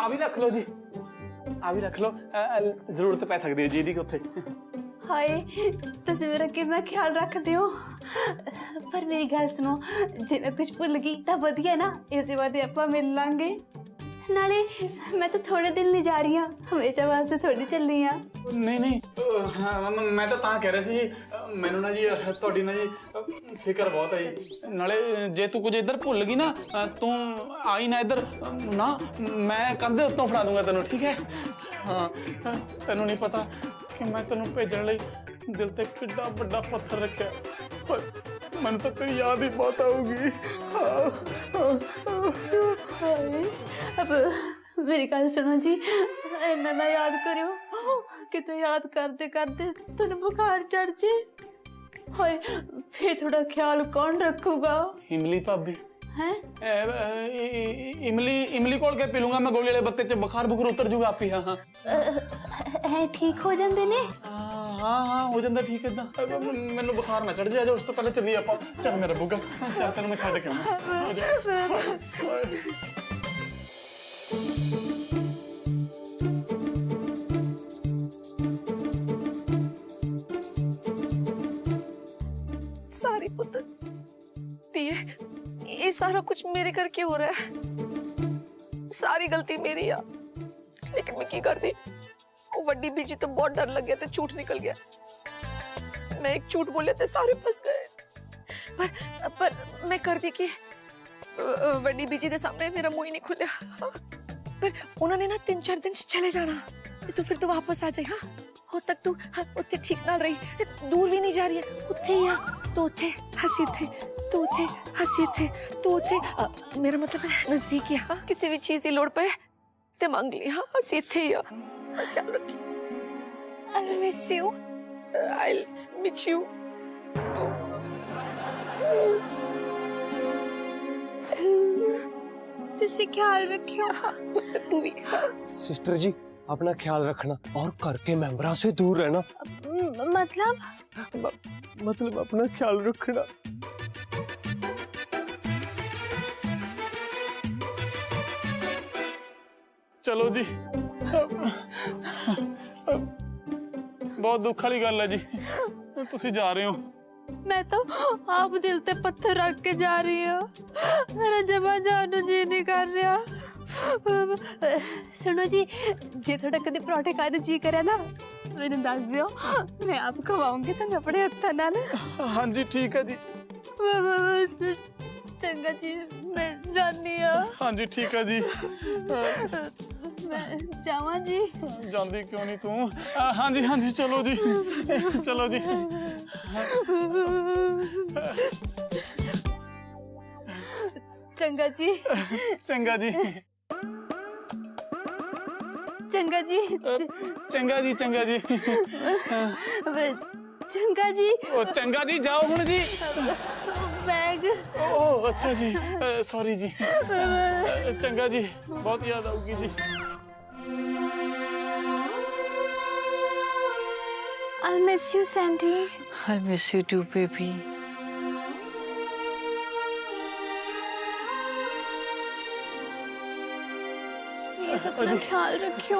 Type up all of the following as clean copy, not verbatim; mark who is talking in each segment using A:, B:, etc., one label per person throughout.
A: आ भी रख लो जी, आ भी रख लो, जरूरत पै सकती है जी दी उत्थे।
B: हाय तुसीं मेरा कितना ख्याल रखते हो, पर मेरी गल सुनो, जे मैं कुछ भुल गई तो वधिया ना, इस बार आपां मिल लांगे। नाले मैं तो थोड़े दिन नहीं जा रही हूँ, हमेशा वास्ते थोड़ी चलनी हाँ।
A: नहीं नहीं, मैं तो तां कह रहा सी, मैनू ना जी तुहाडी ना जी फिक्र बहुत है जी। नाले जे तू कुछ इधर भुल गई ना, तू आई ना इधर ना, मैं कंधे उत्तों फड़ा दूंगा तेनू, ठीक है? हाँ, तेनू नहीं पता कि मैं तेनू भेजण लई दिल ते किड्डा बड़ा पत्थर रखा, पर मैनू तो तेरी याद ही बहुत आऊगी।
B: अब मेरी गल सुनो जी, इन्ना ना याद करो, किते याद करते करते तेन बुखार चढ़ जे, हाय फिर थोड़ा ख्याल कौन रखूगा?
A: इमली भाभी
B: हैं?
A: इमली घोल के पी लूंगा मैं, गोली वाले बत्ते च बुखार बुखार उतर जूगा आप ही। हाँ हाँ
B: है ठीक हो जाते ने?
A: हाँ हाँ हो जाता ठीक है। मैनू बुखार ना चढ़ जाए, उस तो पहले चलिए आप। चल मेरा बुगा, चल तेन मैं छड़ के आऊँ।
C: सारी पुत्र दिए, ये सारा कुछ मेरे करके हो रहा है, सारी गलती मेरी आ। लेकिन मैं की कर दी, वो वड्डी बीजी तो बहुत डर लग गया तो झूठ निकल गया। मैं एक झूठ बोले तो सारे फंस गए, पर मैं कर दी कि वड्डी बीजी के सामने मेरा मुंह ही नहीं खुला। पर उन्होंने ना 3-4 दिन चले जाना, तो फिर तो वापस आ जाए। हाँ हो तक तू उत्थे ठीक ना रही, दूर भी नहीं जा रही है, उत्थे ही आ, तो उत्थे हंसी थे, तो उत्थे हंसी थे, तो उत्थे मेरा मतलब नजदीक ही। हाँ किसी भी चीज की लोड़ पे ते मांग ली। हाँ हंसी थे ही आ, ख्याल रखी। I'll miss you. I'll miss you.
B: तुसी ख्याल रखियो।
C: तू भी।
D: सिस्टर जी अपना ख्याल रखना और घर के मेंबरों से दूर रहना। मतलब अपना ख्याल रखना।
A: चलो जी, बहुत दुख वाली गल है जी, तुसी जा रहे हो।
B: मैं तो आप दिल ते पत्थर रख के जा रही हूँ, मेरा जमा जाने जी नहीं कर रहा। सुनो जी, जे थोड़ा कदे पराठे खाने जी करे ना, मैंने दस दियो, मैं आप खवाऊंगी तो अपने हत्थां नाल।
A: हाँ जी ठीक है जी।
B: चंगा जी मैं जानी हूँ।
A: हाँ जी ठीक है जी।
B: मैं जावा जी।
A: जांदी क्यों नहीं तू? हाँ जी चलो जी, चलो जी।
B: चंगा जी।
A: चंगा जी।
B: चंगा जी।
A: चंगा जी, चंगा जी।
B: चंगा जी।
A: ओ चंगा जी जाओ हुण जी।
B: बैग।
A: ओह अच्छा जी, सॉरी जी। चंगा जी, बहुत याद आऊगी जी।
B: I'll miss you, Sandy.
C: I'll miss you too, baby.
B: Please अपना ख्याल रखियो।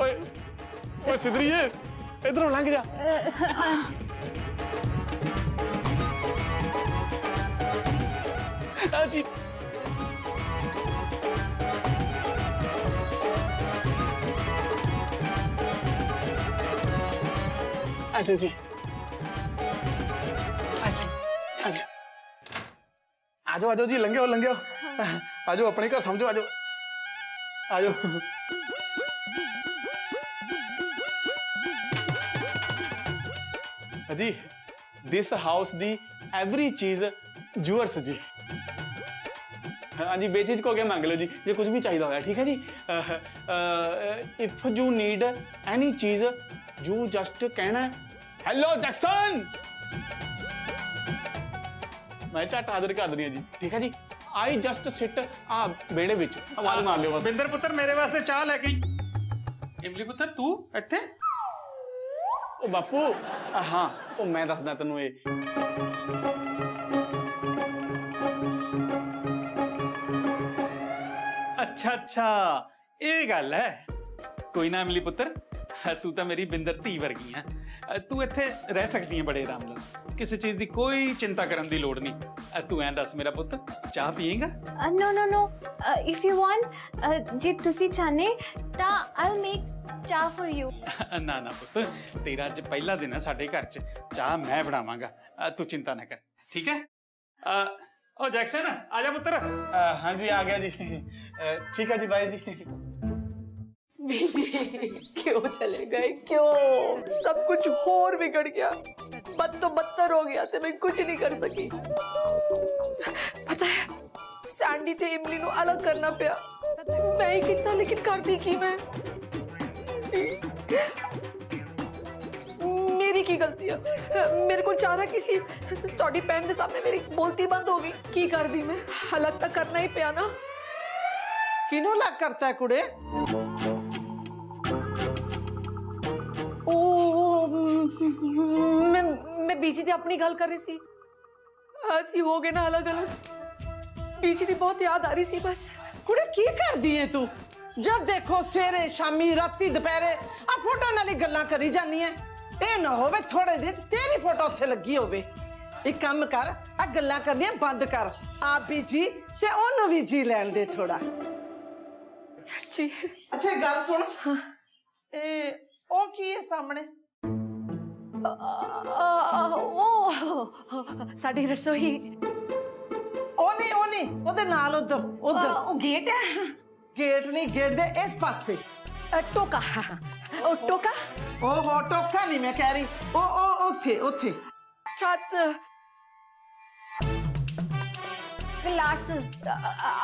A: ओए ओए सिद्धरिए, इधरों लंघ जा। जी अच्छा जी, अच्छा अच्छा, आ जाओ जी, लंघे हो, आ जाओ अपने घर समझो, आ जाओ आ जाओ। जी दिस हाउस दी एवरी चीज यूअर्स जी। हाँ जी बेचीज को क्या मांग लो जी, जो कुछ भी चाहिए होगा, ठीक है जी। इफ यू नीड एनी चीज यू जस्ट कहना हेलो जैक्सन, मैं झट हाजिर कर दूंगी जी, ठीक है जी। आई जस्ट सिट आ बेड़े विच, आवाज मार लियो बस।
E: बिंदर पुत्र मेरे वास्ते चाह लेके। इमली पुत्र तू इत्थे?
A: ओ बापू हाँ, ओ मैं दसदा तैनूं।
E: अच्छा अच्छा ये गल है कोई ना इमली पुत्र तू तो मेरी बिंदर धी वर्गी है तू इत्थे रह सकती है बड़े आराम नाल किसी चीज की कोई चिंता करने की लोड़ नहीं तू ऐं दस मेरा पुत्र चाह पिएगा
B: no no no if you want जे तुसी चाहने ता I will make chah for you
E: ना ना पुत्र तेरा अज पहला दिन है साडे घर च चाह मैं बनावांगा तू चिंता ना कर ठीक है ओ जैक्सन आजा पुत्र
A: हाँ जी आ गया जी ठीक है जी बाय जी
C: जी क्यों चले गए क्यों सब कुछ और बिगड़ गया बद तो बदतर हो गया तो मैं कुछ नहीं कर सकी पता है सैंडी ते इमली नु अलग करना पिया मैं ही कितना लेकिन कर दी की मैं मेरी की गलती है मेरे को चाह रहा किसी तोड़ी भैन के सामने मेरी बोलती बंद हो गई की कर दी मैं अलग तक करना ही पिया ना
F: किनो लग करता है कुड़े
C: मैं बीजी दी अपनी गल कर रही सी ਅਸੀਂ ਹੋ ਗਏ ਨਾ अलग अलग बीजी दी बहुत याद आ रही सी बस
F: कुड़े की कर दी है तू जब देखो सवेरे शामी राती दोपहरे आ फोटो नाली गल्लां करी जानी है ए ना होवे थोड़े दिन तेरी फोटो उत्थे लगी होवे एक काम कर आ गल्लां करनियां बंद कर आप भी जी ते ओनू भी जी लैन दे थोड़ा
C: जी
F: अच्छा गल सुन ए ओ की है सामने
C: साडी रसोई
F: ओ नहीं ओदे नाल उधर उधर
C: ओ गेट है
F: गेट नहीं गेट दे इस पासे
C: टोका ओ टोका
F: ओहो टोका नहीं मैं कह रही ओ उथे उथे
C: छत क्लास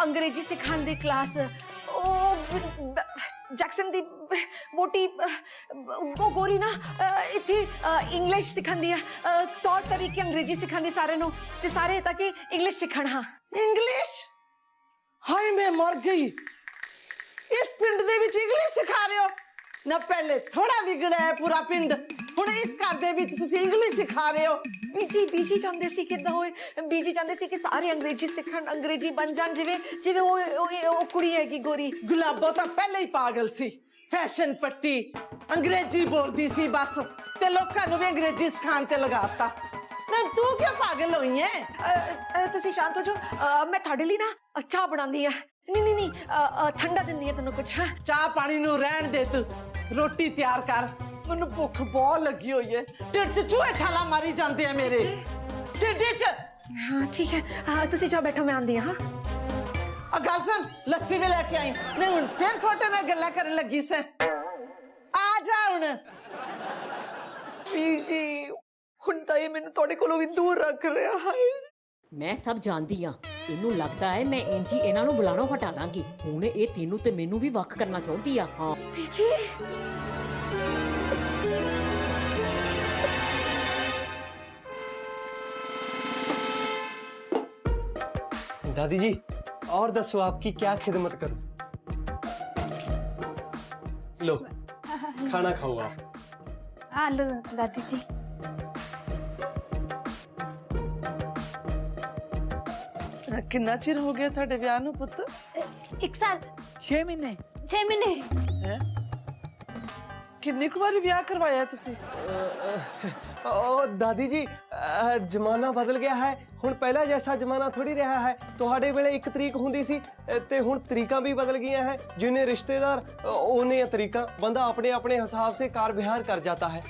C: अंग्रेजी सिखाने दी क्लास ओ जैक्सन दी मोटी वो गोरी ना इथे इंग्लिश सिखांदी है तौर तरीके अंग्रेजी सिखांदी सारे नो ते सारे ताकि इंग्लिश सीखण हां
F: इंग्लिश हाय मैं मर गई इस पिंड दे विच इंग्लिश सिखा रहे हो ना पहले थोड़ा बिगड़ा है पूरा पिंड हुण इस घर दे विच तुसी इंग्लिश सिखा रहे हो
C: बीजी चाहते सी किदा होए बीजी चाहते सी कि सारे अंग्रेजी सीखण अंग्रेजी बन जान जिवे जिवे ओ कुड़ी हैगी गोरी
F: गुलाबो तो पहले ही पागल सी फैशन पट्टी अंग्रेजी बोलती सी बस ते लोकां नु भी अंग्रेजी सिखाण ते लगाता ना तू क्यों पागल होई है
C: तुसी शांत हो जाओ मैं थाडे लिए ना चाह बनांदी है नहीं ठंडा दिंदी है तन्नू कुछ
F: चाह पानी नु रहन दे तू रोटी तैयार कर मैनू भुख बहुत लगी हुई है ढिड च चूहे छाला मारी जाते हैं मेरे ढिड च
C: हाँ ठीक है तुसी जाओ बैठो मैं आंदी हां
F: गल सुन लस्सी भी लेके आई मैं हुन फिर फोटो नाल गल्लां करन लगी से आ जा हुन
C: बीजी हुन तां ये मैनू तोड़े कोलों भी दूर रख रहा है
G: मैं सब जानती हाँ इनू लगता है मैं इंज ही इन्हां नू बुलाणों हटा दांगी हुण ये तेनू ते मैनू भी वख करना चाहती आ हाँ
C: बीजी
D: दादी जी और दसो आपकी क्या खिदमत करूं लो खाना खाओ आप
B: आलो दादी जी
F: कितना चिर हो गया थाडे ब्याह नु पुत्त
B: 1 साल
F: 6 महीने
B: 6 महीने
F: हैं किन्नी कुछ बारी ब्याह करवाया तुसी
D: ओ दादी जी जमाना बदल गया है हुण पहला जैसा जमाना थोड़ी रहा है तुहाडे वेले एक तरीक हुंदी सी ते हुण तरीकां भी बदल गई हैं जिन्हें रिश्तेदार ओने तरीकां बंदा अपने अपने हिसाब से कार विहार कर जाता है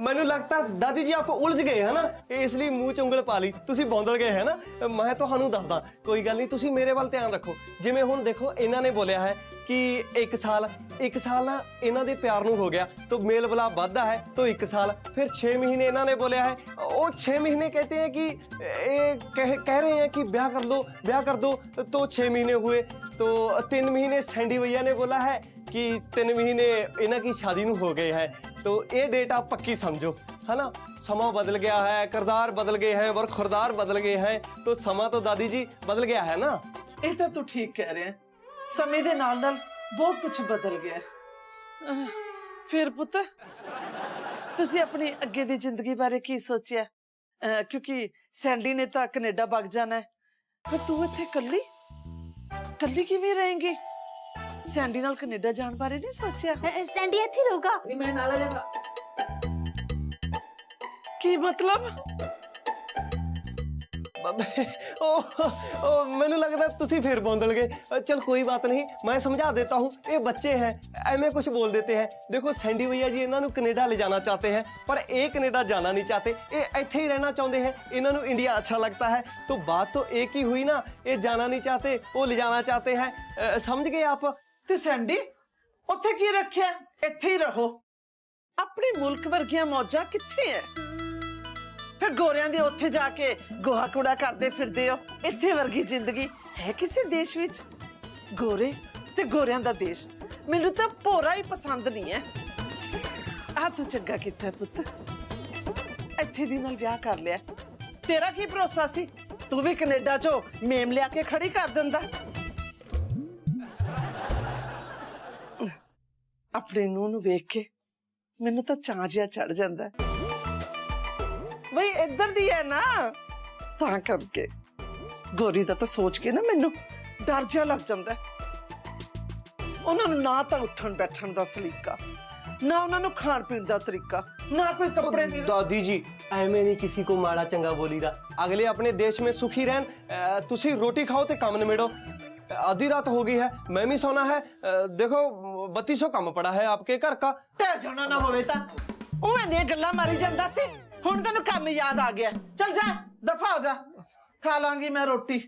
D: मैनू लगता दादी जी आप उलझ गए है ना इसलिए मुंह च उंगल पा ली तुसी बौंदल गए है ना मैं तुहानू दसदा कोई गल नहीं तुसी मेरे वाल ध्यान रखो जिवें हुण देखो इन्हां ने बोलिया है कि एक साल ना इन्हां दे प्यार नू हो गया तो मेल मिलाप बढ़दा है तो 1 साल फिर 6 महीने इन्हां ने बोलिया है वो 6 महीने कहते हैं कि कह रहे हैं कि ब्याह कर दो तो 6 महीने हुए तो 3 महीने सैंडी भैया ने बोला है कि 3 महीने इन्हां की शादी नू हो गए हैं तो ये डेट आप पक्की समझो है ना समा बदल गया है किरदार बदल गए हैं और खुरदार बदल गए हैं तो समा तो दादी जी बदल गया है ना
F: ये तो तू ठीक कह रहे हैं समय दे नाल नाल बहुत कुछ बदल गया फिर पुत्त तुसी अपनी अगे दी जिंदगी बारे की सोचिया क्योंकि सैंडी ने तो कनेडा भग जाना है ਫਿਰ ਤੂੰ ਇੱਥੇ ਕੱਲੀ ਕੱਲੀ ਕਿਵੇਂ ਰਹੇਂਗੀ? ਸੈਂਡੀ ਨਾਲ ਕੈਨੇਡਾ ਜਾਣ ਬਾਰੇ ਨਹੀਂ ਸੋਚਿਆ?
B: सैंडी ਇੱਥੇ ਰਹੂਗਾ।
F: ਕੀ ਮਤਲਬ?
D: ओ मैंने लगता है तुसी फिर बौंदल गए। चल कोई बात नहीं, मैं समझा देता हूँ। ये बच्चे हैं, ऐਵੇਂ कुछ बोल देते हैं। देखो सैंडी भैया जी इन्हों कनेडा ले जाना चाहते हैं, पर ये कनेडा जाना नहीं चाहते, ये इत्थे ही रहना चाहते हैं। इन्हों इंडिया अच्छा लगता है, तो बात तो एक ही हुई ना। ये जाना नहीं चाहते, वो ले जाना चाहते हैं। समझ गए आप?
F: ਤੇ ਸੈਂਡੀ ਉੱਥੇ ਕੀ ਰੱਖਿਆ? ਇੱਥੇ ਹੀ ਰਹੋ। ਆਪਣੇ ਮੁਲਕ ਵਰਗੀਆਂ ਮੌਜਾਂ ਕਿੱਥੇ ਐ? ਫਿਰ ਗੋਰਿਆਂ ਦੇ ਉੱਥੇ ਜਾ ਕੇ ਗੋਹਾ ਕੂੜਾ ਕਰਦੇ ਫਿਰਦੇ ਹੋ। ਇੱਥੇ ਵਰਗੀ ਜ਼ਿੰਦਗੀ ਹੈ ਕਿਸੇ ਦੇਸ਼ ਵਿੱਚ? ਗੋਰੇ ਤੇ ਗੋਰਿਆਂ ਦਾ ਦੇਸ਼ ਮੈਨੂੰ ਤਾਂ ਭੋਰਾ ਹੀ ਪਸੰਦ ਨਹੀਂ ਹੈ। ਆ ਤੂੰ ਚੰਗਾ ਕੀਤਾ ਪੁੱਤ, ਇੱਥੇ ਦੀ ਨਾਲ ਵਿਆਹ ਕਰ ਲਿਆ। ਤੇਰਾ ਕੀ ਭਰੋਸਾ ਸੀ ਤੂੰ ਵੀ ਕੈਨੇਡਾ ਚੋਂ ਮੇਮ ਲਿਆ ਕੇ ਖੜੀ ਕਰ ਦਿੰਦਾ? ਆਪਣੇ ਨੂੰਹ ਨੂੰ ਵੇਖ ਕੇ ਮੈਨੂੰ ਤਾਂ ਚਾਅ ਜਿਹਾ ਚੜ ਜਾਂਦਾ ਹੈ। ਬਈ ਇੱਧਰ ਦੀ ਹੈ ਨਾ, ਤਾਂ ਕਰਕੇ ਗੋਰੀ ਦਾ ਤਾਂ ਸੋਚ ਕੇ ਨਾ ਮੈਨੂੰ ਡਰ ਜਿਹਾ ਲੱਗ ਜਾਂਦਾ ਹੈ। ਉਹਨਾਂ ਨੂੰ ਨਾ ਤਾਂ ਉੱਠਣ ਬੈਠਣ ਦਾ ਸਲੀਕਾ, ਨਾ ਉਹਨਾਂ ਨੂੰ ਖਾਣ ਪੀਣ ਦਾ ਤਰੀਕਾ, ਨਾ ਕੋਈ ਕੱਪੜੇ ਦੀ।
D: दादी जी ਐਵੇਂ ਨਹੀਂ ਕਿਸੇ को माड़ा चंगा बोलीदा। अगले अपने देश में सुखी रहन। तुसी रोटी खाओ ते काम निमेड़ो। आधी रात हो गई है, मैं भी सोना है। देखो 3200 काम पड़ा है आपके घर का।
F: ਤੈ ਜਾਣਾ ਨਾ ਹੋਵੇ ਤਾਂ ਉਹ ਇਹਨੇ ਗੱਲਾਂ ਮਾਰੀ ਜਾਂਦਾ ਸੀ। ਹੁਣ ਤੈਨੂੰ ਕੰਮ ਯਾਦ ਆ ਗਿਆ। ਚੱਲ ਜਾ, ਦਫਾ ਹੋ ਜਾ, ਖਾ ਲਾਂਗੀ ਮੈਂ ਰੋਟੀ।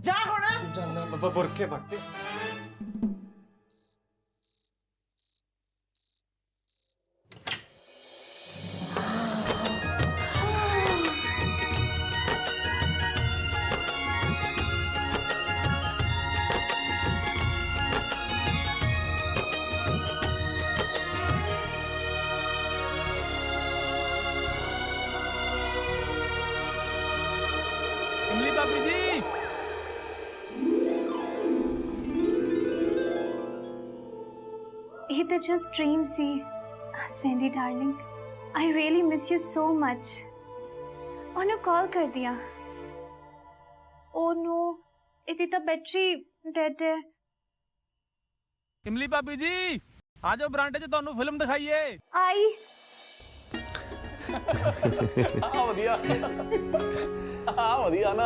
F: ਜਾ ਹੁਣ।
D: जाना बुरके पड़ते।
A: इमली भाभी जी,
H: ये तो जस्ट ड्रीम सी। Sandy darling, I really miss you so much. उन्होंने कॉल कर दिया। ओह नो, इतनी तो बैटरी डेड है।
A: इमली भाभी जी आ जाओ बरांडे 'ਚ ਤੁਹਾਨੂੰ ਫਿਲਮ ਦਿਖਾਈਏ।
H: आई
A: ਆ ਵਧੀਆ ਨਾ।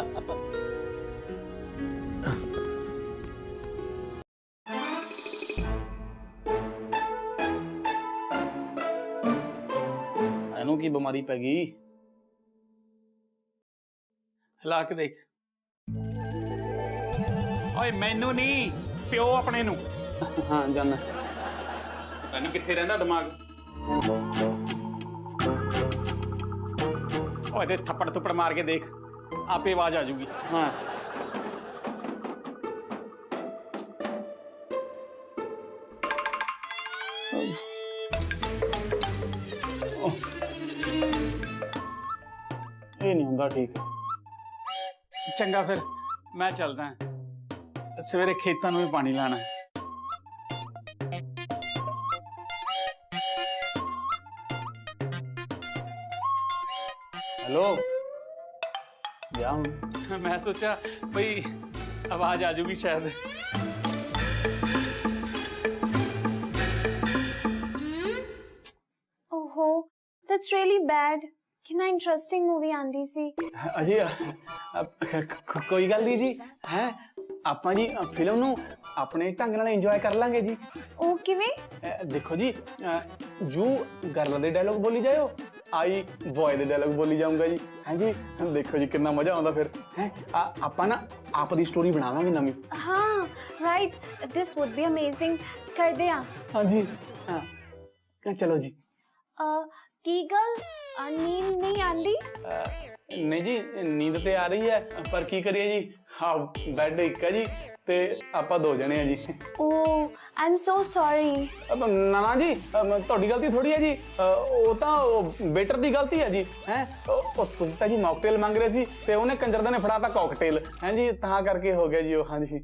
A: ਇਹਨੂੰ ਕੀ ਬਿਮਾਰੀ ਪੈ ਗਈ?
E: ਹਿਲਾ ਕੇ ਦੇਖ। ਓਏ ਮੈਨੂੰ ਨਹੀਂ, ਪਿਓ ਆਪਣੇ ਨੂੰ।
A: ਹਾਂ ਜਾਨਾ।
E: ਤੈਨੂੰ ਕਿੱਥੇ ਰਹਿੰਦਾ ਦਿਮਾਗ? ਓਏ ਤੇ ਥੱਪੜ ਥੁੱਪੜ ਮਾਰ ਕੇ ਦੇਖ, ਆਪੇ ਆਵਾਜ਼ ਆ ਜੂਗੀ।
A: ਹਾਂ ਇਹ ਨਹੀਂ ਹੁੰਦਾ ਠੀਕ।
E: ਚੰਗਾ ਫਿਰ ਮੈਂ ਚੱਲਦਾ ਹਾਂ, ਸਵੇਰੇ ਖੇਤਾਂ ਨੂੰ ਵੀ ਪਾਣੀ ਲਾਣਾ।
A: हेलो जा हूँ।
E: मैं सोचा भाई आवाज आ जूगी शायद।
H: ओहो, that's really bad। कितना इंटरेस्टिंग मूवी आंदी सी।
A: अजी कोई गल नहीं जी, है ਆਪਾਂ ਜੀ ਫਿਲਮ ਨੂੰ ਆਪਣੇ ਢੰਗ ਨਾਲ ਇੰਜੋਏ ਕਰ ਲਾਂਗੇ ਜੀ।
H: ਉਹ ਕਿਵੇਂ?
A: ਦੇਖੋ ਜੀ, ਜੂ ਗਰਲ ਦੇ ਡਾਇਲੋਗ ਬੋਲੀ ਜਾਇਓ, ਆਈ ਬॉय ਦੇ ਡਾਇਲੋਗ ਬੋਲੀ ਜਾਊਂਗਾ ਜੀ। ਹੈ ਜੀ, ਦੇਖੋ ਜੀ ਕਿੰਨਾ ਮਜ਼ਾ ਆਉਂਦਾ ਫਿਰ। ਹੈ ਆਪਾਂ ਨਾ ਆਪ ਦੀ ਸਟੋਰੀ ਬਣਾਵਾਂਗੇ ਨਵੀਂ।
H: हाँ right, this would be amazing. कर दे आ।
A: हाँ जी, हाँ चलो जी।
H: की गल नींद नहीं आंदी?
A: नहीं जी, नींद तो आ रही है, पर की करिए जी, हाँ बैड एक है जी, ते आपा दो जने हैं जी।
H: ओह, आई एम सो सॉरी।
A: ना ना जी, ਤੁਹਾਡੀ ਗਲਤੀ ਥੋੜੀ ਹੈ ਜੀ, ਉਹ ਤਾਂ ਵੇਟਰ ਦੀ ਗਲਤੀ ਹੈ ਜੀ। ਹੈ ਉਹ ਤੁਸੀਂ ਤਾਂ ਜੀ ਮੌਕਟੇਲ ਮੰਗ ਰਹੇ ਸੀ ਤੇ ਉਹਨੇ ਕੰਜਰਦਾ ਨੇ ਫੜਾਤਾ ਕਾਕਟੇਲ। ਹੈ ਜੀ, ਤਾਂ ਕਰਕੇ ਹੋ ਗਿਆ ਜੀ ਉਹ। ਹਾਂ ਜੀ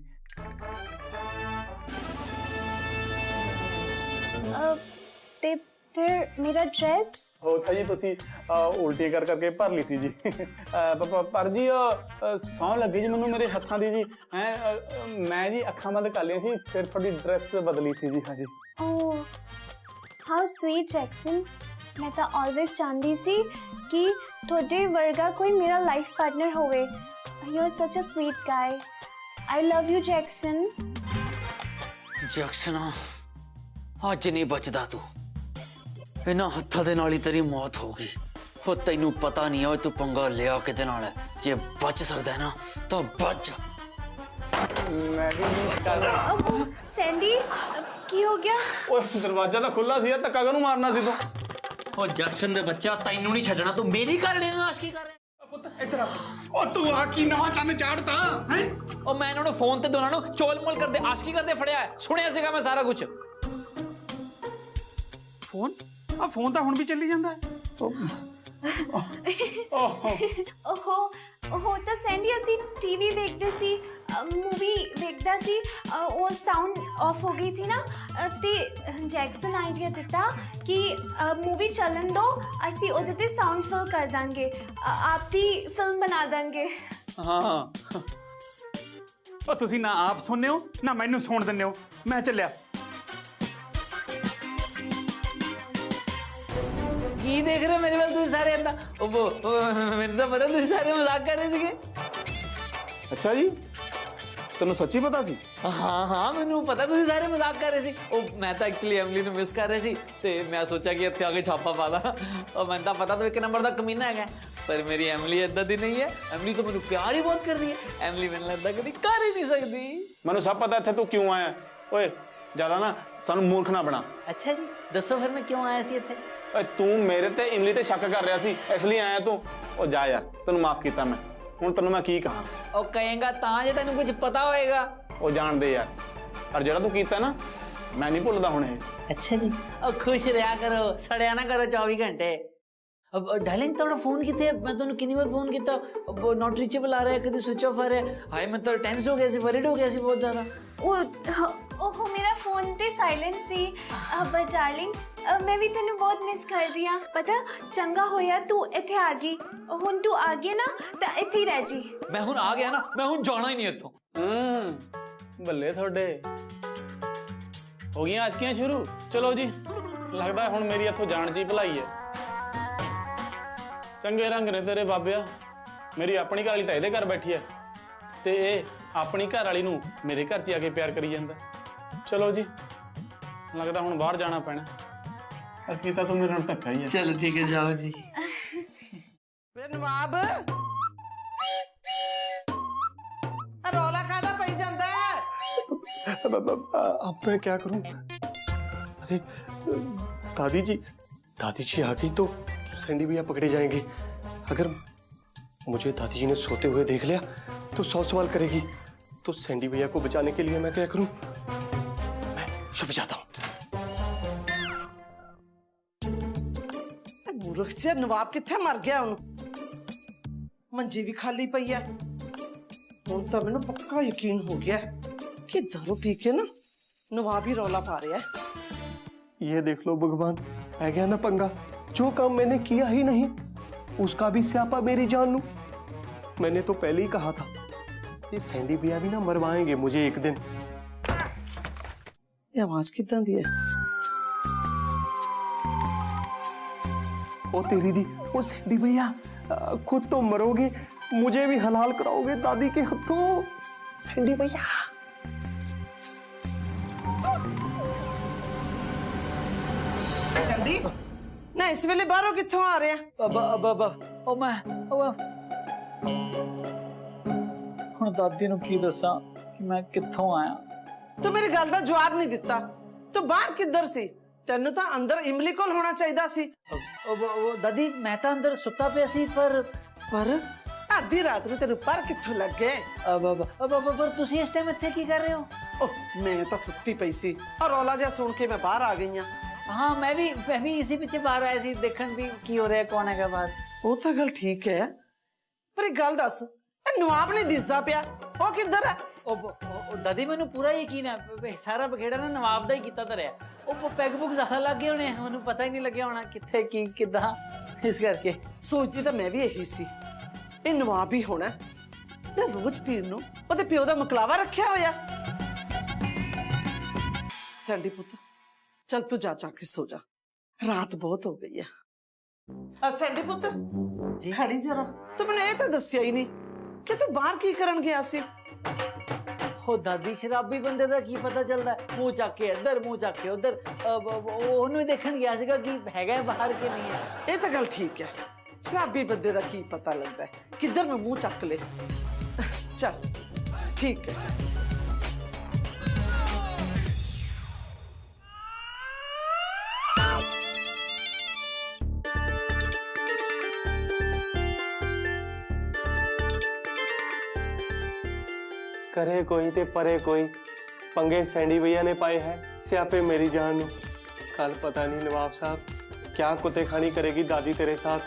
H: ते फिर मेरा ड्रेस?
A: हो था जी तुसी उल्टी कर करके भर ली सी जी पर जी सौं लगी जी मैनू मेरे हत्थां दी जी हैं मैं जी अखां बंद कर लिया सी फिर थोड़ी ड्रेस बदली सी जी। हाँ जी।
H: Oh how sweet Jackson. मैं तो ऑलवेज चाहती सी कि थोड़े वर्गा कोई मेरा लाइफ पार्टनर होवे। You are such a sweet guy. I love you Jackson.
I: जैक्सना अज नहीं बचदा तू, इन्हां हत्थां दे नाल ही तेरी मौत होगी। हो तैनू पता नहीं है तू पंगा लिया किदे नाल है। जे बच सकदा है ना तो बच।
A: मैं भी जी कल
H: सैंडी की हो गया?
A: ओए दरवाजा तो खुला सी, धक्का कानू मारना सी तू?
I: ओ जैक्सन दे बच्चा तैनू नहीं छड्डना, तू मेरी कर लेना आशिकी कर रहा।
E: ਪੁੱਤ ਇੱਧਰ ਆ। ਉਹ ਤੂੰ ਆ ਕੀ ਨਵਾਂ ਚੰਨ ਚਾੜਤਾ ਹੈ?
I: ओ मैं इन्होंने फोन ते दोनों चोल मोल करते आशिकी करते फड़िया है, सुनिया सीगा मैं सारा कुछ।
E: ਫੋਨ ਆ ਫੋਨ ਤਾਂ ਹੁਣ ਵੀ ਚੱਲੀ ਜਾਂਦਾ ਹੈ।
H: ओहो ओहो तो सैंडी असी टीवी देखते सी मूवी देखता सी वो साउंड ऑफ हो गई थी ना ते जैक्सन आइडिया दिता कि मूवी चलन दो असी ओदे ते साउंड फिल कर देंगे आप दी फिल्म बना देंगे।
A: हाँ
E: ਉਹ ਤੁਸੀਂ ਨਾ ਆਪ ਸੁਣਨੇ ਹੋ ਨਾ ਮੈਨੂੰ ਸੁਣ ਦਿੰਦੇ ਹੋ। ਮੈਂ ਚੱਲਿਆ।
I: की देख रहे हो मेरे वाल तुम सारे अंदा? मैंने तो पता तुम सारे मजाक कर रहे थे।
A: अच्छा जी तेन सच्ची पता सी?
I: हाँ हाँ मैनू पता तुम सारे मजाक कर रहे थे। ओ मैं तो एक्चुअली एमली ਨੂੰ ਮਿਸ ਕਰ ਰਹੀ ਸੀ ਤੇ ਮੈਂ ਸੋਚਿਆ ਕਿ ਇੱਥੇ ਆ ਕੇ ਛਾਪਾ ਪਾ ਦਾਂ। और मैं तो पता तो एक नंबर का कमीना है पर मेरी एमली इदा दी नहीं है। एमली तो मैनू प्यार ही बहुत कर रही है। एमली मैंने लगता कभी कर ही नहीं सकती।
A: मैनू सब पता इत्थे तू क्यों आया। ओए ज्यादा ना सानू मूर्ख ना बना।
I: अच्छा जी दसो फिर मैं क्यों आया सी इत्थे?
A: तू मेरे ते इमली ते शक कर रहा सी इसलिए आया तू। ओ जा यार तेन माफ किया मैं हुण तेन मैं की कहां।
I: ओ कहेगा तां जे तैनू कुछ पता होएगा।
A: ओ जान दे यार पर जेड़ा तू कीता ना मैं नहीं भुलदा हुण।
I: अच्छा जी ओ खुश रहा करो सड़िया ना करो 24 घंटे। अब डार्लिंग थोड़ा फोन किते मैं तुहानू कितनी बार फोन किया नॉट रीचेबल आ रहा है कभी स्विच ऑफ आ रहा है। हाय मैं तो टेंस हो गया सी वरीड हो गया सी बहुत ज्यादा।
H: ओहो मेरा फोन ते साइलेंट सी बट डार्लिंग मैं भी तेनू बहुत मिस कर दिया। पता चंगा होया तू इत्थे आ गई। हुण तू आ गई ना तो इत्थे ही रह जी।
I: मैं हुण आ गया ना मैं हुण जाना ही नहीं इत्थों।
A: बल्ले थोड़े हो गई आशकियां शुरू। चलो जी लगता है हुण मेरी इत्थों जान ची भलाई है। चंगे रंग ने तेरे बाबिया मेरी अपनी घर वाली तो ये घर बैठी है ते अपनी घर वाली नूं मेरे घर च आके प्यार करी जांदा। चलो जी लगता हुण बाहर जाना पैना। पर कीता तू मेरे नाल धक्का ही है।
I: चलो ठीक है जाओ जी।
F: फिर नवाब रौला खादा पई जांदा है।
D: अब मैं क्या करूं? अरे दादी जी आ गई तो सैंडी भैया पकड़े जाएंगे। अगर मुझे दादी जी ने सोते हुए देख लिया तो 100 सवाल करेगी। तो सैंडी भैया को बचाने के लिए मैं क्या करूं? मैं छुप जाता हूं।
F: मूर्ख च नवाब किथे मर गया हुण? मंजी भी खाली पई है। हुण तो मैनू पक्का यकीन हो गया कि दारू पी के ना नवाब ही रौला पा रहा है।
D: ये देख लो भगवान आ गया ना पंगा। जो काम मैंने किया ही नहीं उसका भी स्यापा मेरी जान लूं। मैंने तो पहले ही कहा था ये सैंडी भैया भी ना मरवाएंगे मुझे एक दिन।
F: ये आवाज किदां दी है?
D: ओ तेरी दी ओ सैंडी भैया खुद तो मरोगे मुझे भी हलाल कराओगे दादी के हाथों। सैंडी भैया
F: सैंडी ना इस वेले बाहरों कित्थों आ रहे हैं?
I: ओ मैं हुण दादी नूं की दसां कि मैं कित्थों आया।
F: तू मेरी गल दा जवाब नहीं दिता। तू बाहर किधर सी? तेनू तो अंदर इमली कोल होना चाहिदा सी।
I: दादी मैं तो अंदर सुता पिया सी पर
F: आधी रात नूं तेनू पर कित्थों लग गए?
I: पर तुसी इस टाइम इत्थे की कर रहे हो?
F: ओह मैं तो सुत्ती पई सी और रौला जिहा सुन के मैं बाहर आ गई हां।
I: हाँ मैं भी इसी पीछे बाहर आया सी देखण भी की हो रहा है कौन है बाहर।
F: वो तो गल ठीक है पर एक गल दस नवाब नहीं दिसदा पिया वो किधर है?
I: ਉਹ ਦਾਦੀ ਮੈਨੂੰ ਪੂਰਾ ਯਕੀਨ ਹੈ ਸਾਰਾ ਬਖੇੜਾ ਨਾ ਨਵਾਬ ਦਾ ਹੀ ਕੀਤਾ ਧਰਿਆ। ਉਹ ਪੈਗ ਪੁਗ ਜ਼ਿਆਦਾ ਲੱਗ ਗਏ ਹੋਣੇ, ਉਹਨੂੰ ਪਤਾ ਹੀ ਨਹੀਂ ਲੱਗਿਆ ਹੋਣਾ ਕਿੱਥੇ ਕੀ ਕਿੱਦਾਂ, ਇਸ ਕਰਕੇ।
F: ਸੋਚਦੀ ਤਾਂ ਮੈਂ ਵੀ ਇਹੀ ਸੀ, ਇਹ ਨਵਾਬ ਹੀ ਹੋਣਾ ਤੇ ਰੋਜ਼ ਪੀਣ ਨੂੰ ਉਹਦੇ ਪਿਓ ਦਾ ਮਕਲਾਵਾ ਰੱਖਿਆ ਹੋਇਆ। ਸੈਂਡੀ ਪੁੱਤ ਚਲ ਤੂੰ ਜਾ ਕੇ ਸੋ ਜਾ, ਰਾਤ ਬਹੁਤ ਹੋ ਗਈ ਆ। ਸੈਂਡੀ ਪੁੱਤ ਜੀ ਖੜੀ ਜਰਾ, ਤੂੰ ਮੈਨੂੰ ਇਹ ਤਾਂ ਦੱਸਿਆ ਹੀ ਨਹੀਂ ਕਿ ਤੂੰ ਬਾਹਰ ਕੀ ਕਰਨ ਗਿਆ ਸੀ।
I: ਉਹ ਦਾਦੀ ਸ਼ਰਾਬੀ ਬੰਦੇ ਦਾ ਕੀ ਪਤਾ ਚੱਲਦਾ, ਮੂੰਹ ਚੱਕ ਕੇ ਇੱਧਰ ਮੂੰਹ ਚੱਕ ਕੇ ਉੱਧਰ, ਉਹਨੂੰ ਹੀ ਦੇਖਣ ਗਿਆ ਸੀਗਾ ਕਿ ਹੈਗਾ ਬਾਹਰ ਕਿ ਨਹੀਂ ਹੈ।
F: ਇਹ ਤਾਂ ਗੱਲ ਠੀਕ ਹੈ, ਸ਼ਰਾਬੀ ਬੰਦੇ ਦਾ ਕੀ ਪਤਾ ਲੱਗਦਾ ਕਿੱਧਰ ਨੂੰ ਮੂੰਹ ਚੱਕ ਲੈ। ਚੱਲ ਠੀਕ ਹੈ।
D: करे कोई ते परे कोई, पंगे सैंडी भैया ने पाए हैं, स्यापे मेरी जान नू। कल पता नहीं नवाब साहब क्या कुत्ते खानी करेगी दादी तेरे साथ।